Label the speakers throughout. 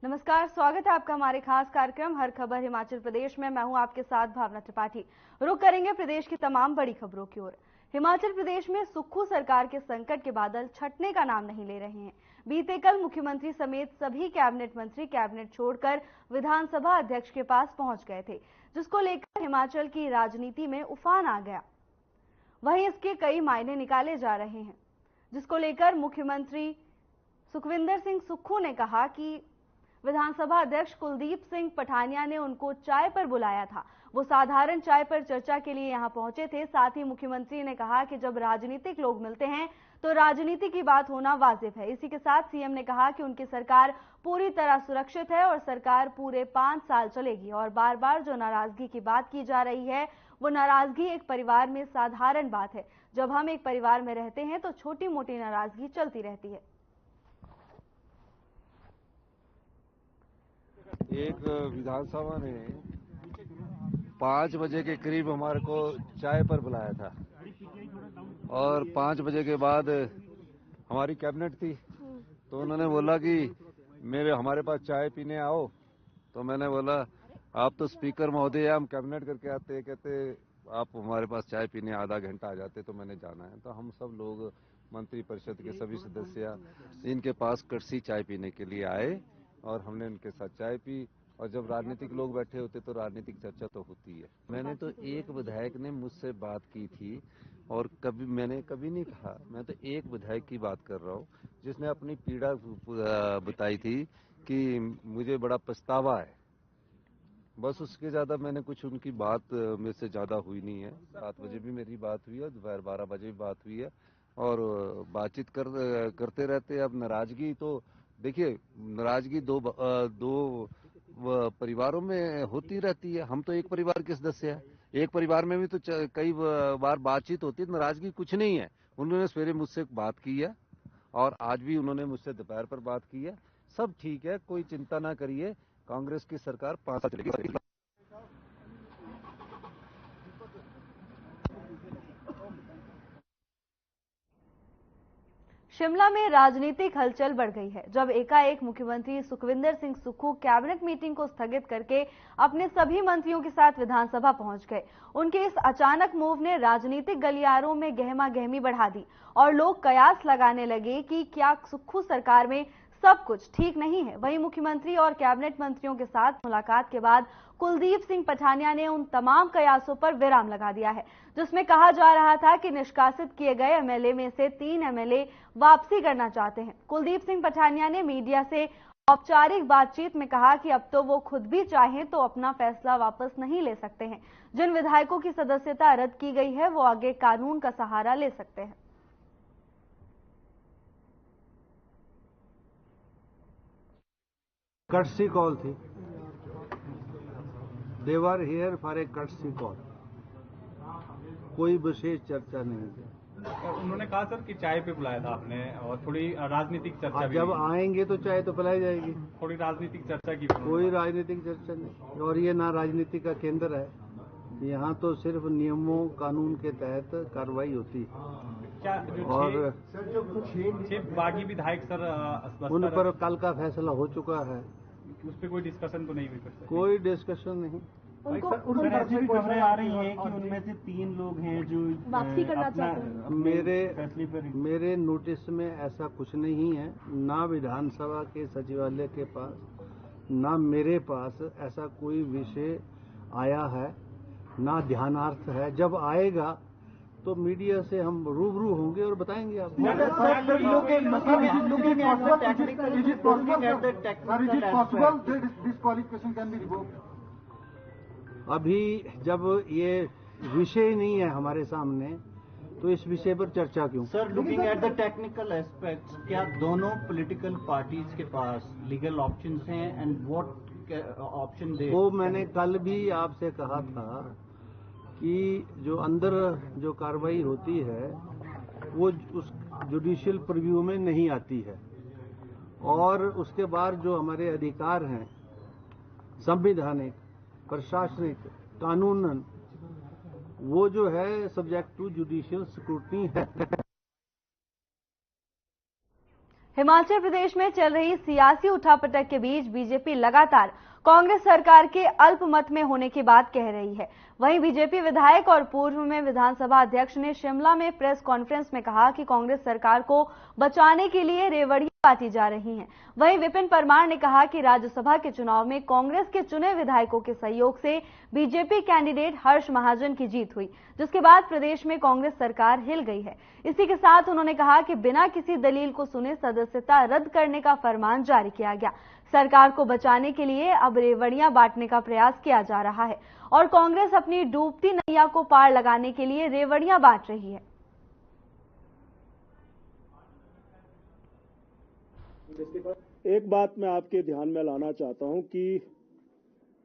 Speaker 1: नमस्कार, स्वागत है आपका हमारे खास कार्यक्रम हर खबर हिमाचल प्रदेश में। मैं हूं आपके साथ भावना त्रिपाठी। रुक करेंगे प्रदेश की तमाम बड़ी खबरों की ओर। हिमाचल प्रदेश में सुक्खू सरकार के संकट के बादल छटने का नाम नहीं ले रहे हैं। बीते कल मुख्यमंत्री समेत सभी कैबिनेट मंत्री कैबिनेट छोड़कर विधानसभा अध्यक्ष के पास पहुंच गए थे, जिसको लेकर हिमाचल की राजनीति में उफान आ गया। वहीं इसके कई मायने निकाले जा रहे हैं, जिसको लेकर मुख्यमंत्री सुखविंदर सिंह सुक्खू ने कहा कि विधानसभा अध्यक्ष कुलदीप सिंह पठानिया ने उनको चाय पर बुलाया था। वो साधारण चाय पर चर्चा के लिए यहां पहुंचे थे। साथ ही मुख्यमंत्री ने कहा कि जब राजनीतिक लोग मिलते हैं तो राजनीति की बात होना वाजिब है। इसी के साथ सीएम ने कहा कि उनकी सरकार पूरी तरह सुरक्षित है और सरकार पूरे 5 साल चलेगी। और बार बार जो नाराजगी की बात की जा रही है, वो नाराजगी एक परिवार में साधारण बात है। जब हम एक परिवार में रहते हैं तो छोटी मोटी नाराजगी चलती रहती है।
Speaker 2: एक विधानसभा ने 5 बजे के करीब हमारे को चाय पर बुलाया था और 5 बजे के बाद हमारी कैबिनेट थी, तो उन्होंने बोला कि हमारे पास चाय पीने आओ। तो मैंने बोला आप तो स्पीकर महोदय, हम कैबिनेट करके आते। कहते आप हमारे पास चाय पीने आधा घंटा आ जाते। तो मैंने जाना है, तो हम सब लोग मंत्री परिषद के सभी सदस्य इनके पास कड़सी चाय पीने के लिए आए और हमने उनके साथ चाय पी। और जब राजनीतिक लोग बैठे होते तो राजनीतिक चर्चा तो होती है। मैंने तो एक विधायक ने मुझसे बात की थी और मैंने कभी नहीं कहा। मैं तो एक विधायक की बात कर रहा हूँ जिसने अपनी पीड़ा बताई थी कि मुझे बड़ा पछतावा है। बस उसके ज्यादा मैंने कुछ उनकी बात में से ज्यादा हुई नहीं है। 7 बजे भी मेरी बात हुई है, दोपहर 12 बजे भी बात हुई है और बातचीत करते रहते। अब नाराजगी तो देखिए, नाराजगी दो परिवारों में होती रहती है। हम तो एक परिवार के सदस्य हैं। एक परिवार में भी तो कई बार बातचीत होती है। नाराजगी कुछ नहीं है। उन्होंने सवेरे मुझसे बात की है और आज भी उन्होंने मुझसे दोपहर पर बात की है। सब ठीक है, कोई चिंता ना करिए। कांग्रेस की सरकार 5 साल चलेगी।
Speaker 1: शिमला में राजनीतिक हलचल बढ़ गई है, जब एकाएक मुख्यमंत्री सुखविंदर सिंह सुक्खू कैबिनेट मीटिंग को स्थगित करके अपने सभी मंत्रियों के साथ विधानसभा पहुंच गए। उनके इस अचानक मूव ने राजनीतिक गलियारों में गहमा गहमी बढ़ा दी और लोग कयास लगाने लगे कि क्या सुक्खू सरकार में सब कुछ ठीक नहीं है। वहीं मुख्यमंत्री और कैबिनेट मंत्रियों के साथ मुलाकात के बाद कुलदीप सिंह पठानिया ने उन तमाम कयासों पर विराम लगा दिया है, जिसमें कहा जा रहा था कि निष्कासित किए गए एमएलए में से 3 एमएलए वापसी करना चाहते हैं। कुलदीप सिंह पठानिया ने मीडिया से औपचारिक बातचीत में कहा कि अब तो वो खुद भी चाहें तो अपना फैसला वापस नहीं ले सकते हैं। जिन विधायकों की सदस्यता रद्द की गई है वो आगे कानून का सहारा ले सकते हैं।
Speaker 3: courtesy कॉल थी। They were here for a courtesy call. कोई विशेष चर्चा नहीं थी।
Speaker 4: उन्होंने कहा सर कि चाय पे बुलाया था आपने और थोड़ी राजनीतिक चर्चा भी।
Speaker 3: जब आएंगे तो चाय तो पिलाई जाएगी।
Speaker 4: थोड़ी राजनीतिक चर्चा की।
Speaker 3: कोई राजनीतिक चर्चा नहीं। और ये ना राजनीति का केंद्र है। यहाँ तो सिर्फ नियमों कानून के तहत कार्रवाई होती है।
Speaker 4: क्या
Speaker 3: और
Speaker 4: छह बागी विधायक सर
Speaker 3: उन पर कल का फैसला हो चुका है।
Speaker 4: उस पर कोई डिस्कशन तो नहीं हुई?
Speaker 3: कोई डिस्कशन नहीं।
Speaker 5: ऐसी भी खबरें आ रही हैं कि उनमें से 3 लोग हैं जो
Speaker 1: वापसी करना चाहते हैं।
Speaker 3: मेरे नोटिस में ऐसा कुछ नहीं है। ना विधानसभा के सचिवालय के पास, ना मेरे पास ऐसा कोई विषय आया है, ना ध्यानार्थ है। जब आएगा तो मीडिया से हम रूबरू होंगे और बताएंगे आपको। अभी जब ये विषय नहीं है हमारे सामने तो इस विषय पर चर्चा क्यों?
Speaker 5: Sir, looking at the technical aspects, क्या दोनों पॉलिटिकल पार्टीज के पास लीगल ऑप्शंस हैं एंड व्हाट ऑप्शन दे?
Speaker 3: वो मैंने कल भी आपसे कहा था कि जो अंदर जो कार्रवाई होती है वो उस जुडिशियल प्रीव्यू में नहीं आती है और उसके बाद जो हमारे अधिकार हैं संवैधानिक, प्रशासनिक, कानूनन, वो जो है सब्जेक्ट टू जुडिशियल स्क्रूटनी है।
Speaker 1: हिमाचल प्रदेश में चल रही सियासी उठापटक के बीच बीजेपी लगातार कांग्रेस सरकार के अल्पमत में होने की बात कह रही है। वहीं बीजेपी विधायक और पूर्व में विधानसभा अध्यक्ष ने शिमला में प्रेस कॉन्फ्रेंस में कहा कि कांग्रेस सरकार को बचाने के लिए रेवड़ियां बांटी जा रही हैं। वहीं विपिन परमार ने कहा कि राज्यसभा के चुनाव में कांग्रेस के चुने विधायकों के सहयोग से बीजेपी कैंडिडेट हर्ष महाजन की जीत हुई, जिसके बाद प्रदेश में कांग्रेस सरकार हिल गई है। इसी के साथ उन्होंने कहा कि बिना किसी दलील को सुने सदस्यता रद्द करने का फरमान जारी किया गया। सरकार को बचाने के लिए अब रेवड़ियां बांटने का प्रयास किया जा रहा है और कांग्रेस अपनी डूबती नैया को पार लगाने के लिए रेवड़ियां बांट रही है।
Speaker 6: एक बात मैं आपके ध्यान में लाना चाहता हूं कि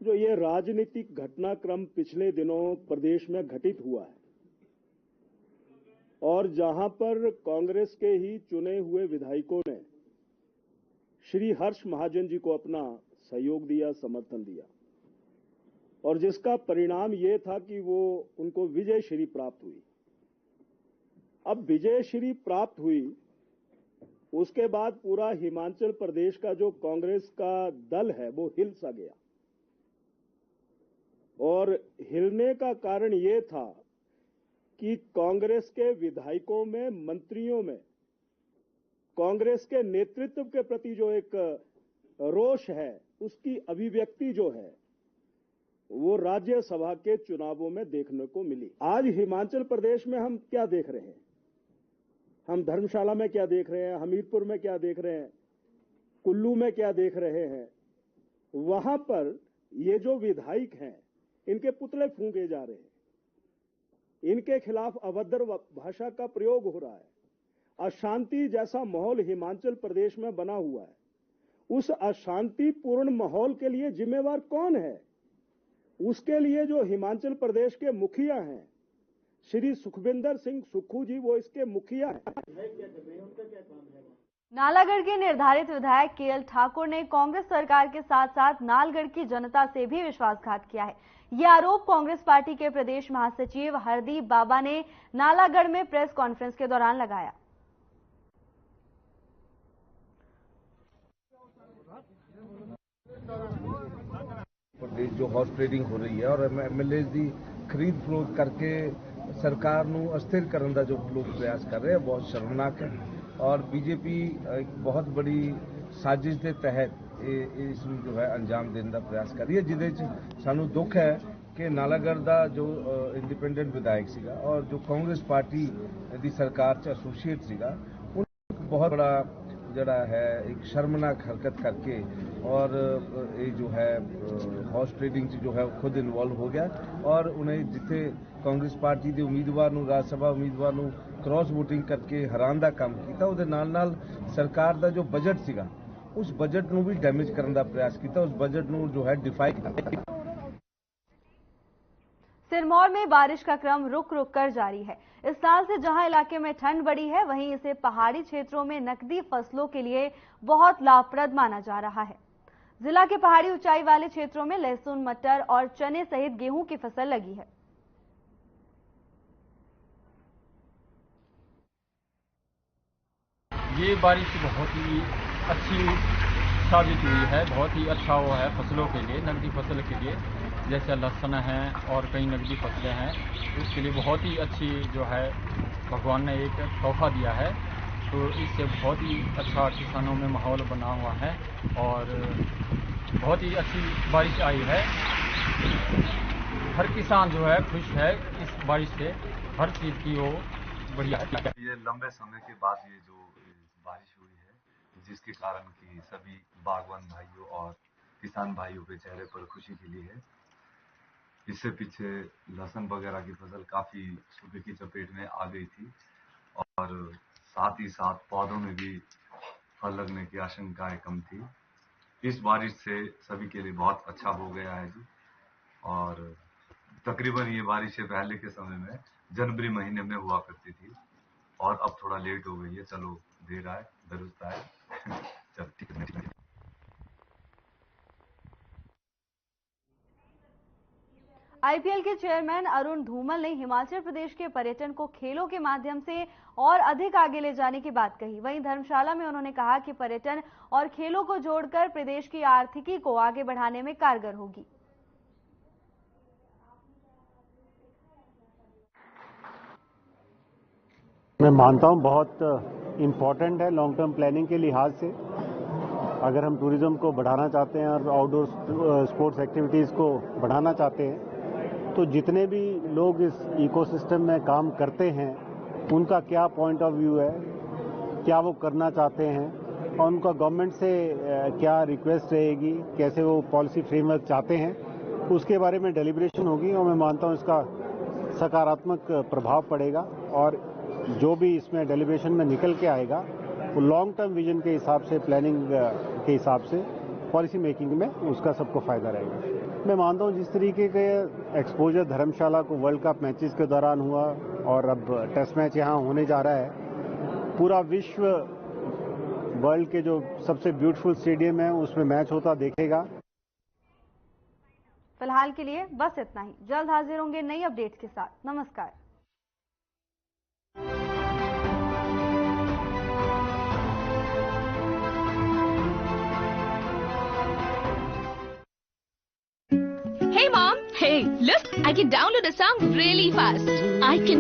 Speaker 6: जो ये राजनीतिक घटनाक्रम पिछले दिनों प्रदेश में घटित हुआ है और जहां पर कांग्रेस के ही चुने हुए विधायकों ने श्री हर्ष महाजन जी को अपना सहयोग दिया, समर्थन दिया और जिसका परिणाम ये था कि वो उनको विजय श्री प्राप्त हुई। अब विजय श्री प्राप्त हुई, उसके बाद पूरा हिमाचल प्रदेश का जो कांग्रेस का दल है वो हिल सा गया और हिलने का कारण ये था कि कांग्रेस के विधायकों में, मंत्रियों में कांग्रेस के नेतृत्व के प्रति जो एक रोष है, उसकी अभिव्यक्ति जो है वो राज्यसभा के चुनावों में देखने को मिली। आज हिमाचल प्रदेश में हम क्या देख रहे हैं? हम धर्मशाला में क्या देख रहे हैं, हमीरपुर में क्या देख रहे हैं, कुल्लू में क्या देख रहे हैं? वहां पर ये जो विधायक हैं, इनके पुतले फूंके जा रहे हैं, इनके खिलाफ अभद्र भाषा का प्रयोग हो रहा है। अशांति जैसा माहौल हिमाचल प्रदेश में बना हुआ है। उस अशांतिपूर्ण माहौल के लिए जिम्मेवार कौन है? उसके लिए जो हिमाचल प्रदेश के मुखिया हैं, श्री सुखविंदर सिंह सुक्खू जी, वो इसके मुखिया हैं।
Speaker 1: नालागढ़ के निर्धारित विधायक केएल ठाकुर ने कांग्रेस सरकार के साथ साथ नालगढ़ की जनता से भी विश्वासघात किया है। ये आरोप कांग्रेस पार्टी के प्रदेश महासचिव हरदीप बाबा ने नालागढ़ में प्रेस कॉन्फ्रेंस के दौरान लगाया।
Speaker 2: प्रदेश जो हॉर्स ट्रेडिंग हो रही है और एमएलए ਦੀ खरीद फरोख्त करके सरकार ਨੂੰ अस्थिर ਕਰਨ ਦਾ जो लोग प्रयास कर रहे हैं बहुत शर्मनाक है और बीजेपी एक बहुत बड़ी साजिश के तहत इसमें जो है अंजाम देने का प्रयास कर रही है, जिदे सानू दुख है कि नालागढ़ का जो इंडिपेंडेंट विधायक सीगा और जो कांग्रेस पार्टी की सरकार च एसोसीएट सीगा, उन्होंने बहुत बड़ा जड़ा है एक शर्मनाक हरकत करके और ये जो है हॉर्स ट्रेडिंग जो है खुद इन्वॉल्व हो गया और उन्हें जिथे कांग्रेस पार्टी के उम्मीदवार राज्यसभा उम्मीदवार क्रॉस वोटिंग करके हराने का काम किया। उहदे नाल सरकार का जो बजट सीगा उस बजट नूं भी डैमेज करने का प्रयास किया, उस बजट नूं जो है डिफाई किया।
Speaker 1: सिरमौर में बारिश का क्रम रुक रुक कर जारी है। इस साल से जहां इलाके में ठंड बढ़ी है, वहीं इसे पहाड़ी क्षेत्रों में नकदी फसलों के लिए बहुत लाभप्रद माना जा रहा है। जिला के पहाड़ी ऊंचाई वाले क्षेत्रों में लहसुन, मटर और चने सहित गेहूं की फसल लगी है।
Speaker 4: ये बारिश बहुत ही अच्छी साबित हुई है, बहुत ही अच्छा हुआ है फसलों के लिए, नकदी फसल के लिए, जैसे लहसुन है और कई नकदी फसलें हैं, उसके लिए बहुत ही अच्छी जो है भगवान ने एक तोहफा दिया है। तो इससे बहुत ही अच्छा किसानों में माहौल बना हुआ है और बहुत ही अच्छी बारिश आई है। हर किसान जो है खुश है इस बारिश से, हर चीज़ की वो बढ़िया है।
Speaker 7: ये लंबे समय के बाद ये जो बारिश हुई है, जिसके कारण कि सभी बागवान भाइयों और किसान भाइयों के चेहरे पर खुशी खिली है। इससे पीछे लहसुन वगैरह की फसल काफी सूखे की चपेट में आ गई थी और साथ ही साथ पौधों में भी फल लगने की आशंकाएं कम थी। इस बारिश से सभी के लिए बहुत अच्छा हो गया है जी। और तकरीबन ये बारिशें पहले के समय में जनवरी महीने में हुआ करती थी और अब थोड़ा लेट हो गई है। चलो देर आए दुरुस्त आए। चल ठीक है।
Speaker 1: आईपीएल के चेयरमैन अरुण धूमल ने हिमाचल प्रदेश के पर्यटन को खेलों के माध्यम से और अधिक आगे ले जाने की बात कही। वहीं धर्मशाला में उन्होंने कहा कि पर्यटन और खेलों को जोड़कर प्रदेश की आर्थिकी को आगे बढ़ाने में कारगर होगी।
Speaker 3: मैं मानता हूं बहुत इम्पोर्टेंट है लॉन्ग टर्म प्लानिंग के लिहाज से। अगर हम टूरिज्म को बढ़ाना चाहते हैं और आउटडोर स्पोर्ट्स एक्टिविटीज़ को बढ़ाना चाहते हैं तो जितने भी लोग इस इकोसिस्टम में काम करते हैं उनका क्या पॉइंट ऑफ व्यू है, क्या वो करना चाहते हैं और उनका गवर्नमेंट से क्या रिक्वेस्ट रहेगी, कैसे वो पॉलिसी फ्रेमवर्क चाहते हैं, उसके बारे में डेलिब्रेशन होगी और मैं मानता हूं इसका सकारात्मक प्रभाव पड़ेगा और जो भी इसमें डेलिब्रेशन में निकल के आएगा वो लॉन्ग टर्म विजन के हिसाब से, प्लानिंग के हिसाब से पॉलिसी मेकिंग में उसका सबको फायदा रहेगा। मैं मानता हूं जिस तरीके के एक्सपोजर धर्मशाला को वर्ल्ड कप मैचेस के दौरान हुआ और अब टेस्ट मैच यहां होने जा रहा है, पूरा विश्व वर्ल्ड के जो सबसे ब्यूटीफुल स्टेडियम है उसमें मैच होता देखेगा।
Speaker 1: फिलहाल के लिए बस इतना ही। जल्द हाजिर होंगे नई अपडेट्स के साथ। नमस्कार।
Speaker 8: Hey mom, hey, look, I can download a song really fast. I can